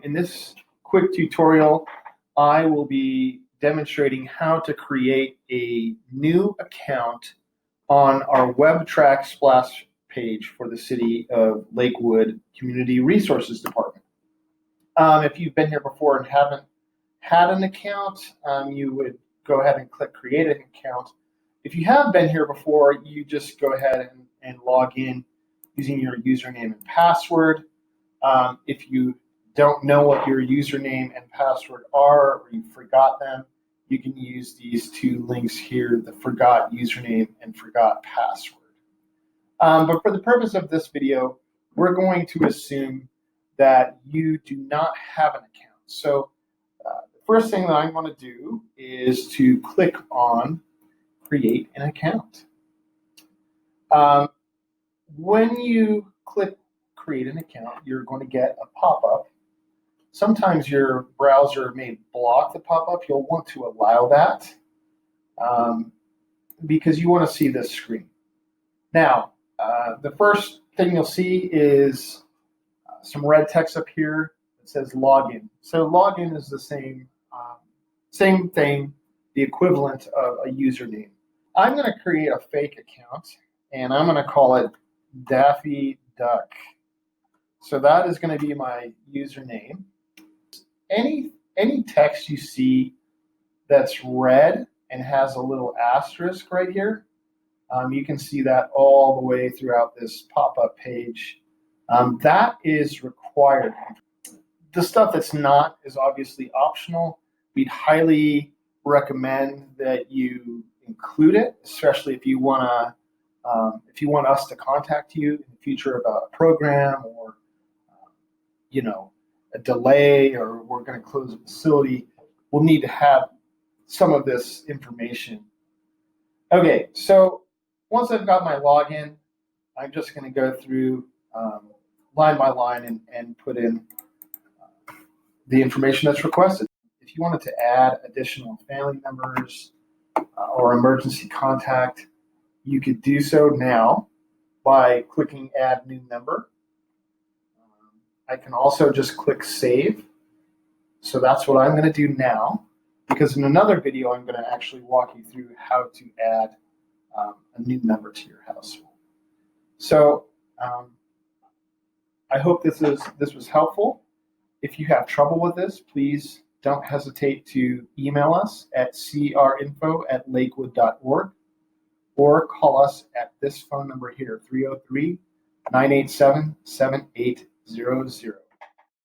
In this quick tutorial, I will be demonstrating how to create a new account on our WebTrack splash page for the City of Lakewood Community Resources Department. If you've been here before and haven't had an account, you would go ahead and click Create an Account. If you have been here before, you just go ahead and log in using your username and password. If you don't know what your username and password are, or you forgot them, you can use these two links here, the forgot username and forgot password. But for the purpose of this video, we're going to assume that you do not have an account. So the first thing that I'm going to do is to click on Create an Account. When you click Create an Account, you're going to get a pop-up. Sometimes your browser may block the pop-up. You'll want to allow that because you want to see this screen. Now, the first thing you'll see is some red text up here that says login. So login is the same thing, the equivalent of a username. I'm going to create a fake account, and I'm going to call it Daffy Duck. So that is going to be my username. Any text you see that's red and has a little asterisk right here, you can see that all the way throughout this pop-up page. That is required. The stuff that's not is obviously optional. We'd highly recommend that you include it, especially if you want us to contact you in the future about a program or a delay, or we're going to close a facility. We'll need to have some of this information. Okay, so once I've got my login, I'm just going to go through line by line and put in the information that's requested. If you wanted to add additional family members or emergency contact, you could do so now by clicking Add New Member. I can also just click Save. So that's what I'm going to do now, because in another video I'm going to actually walk you through how to add a new member to your household. So I hope this was helpful. If you have trouble with this, please don't hesitate to email us at crinfo@lakewood.org or call us at this phone number here, 303-987-7800.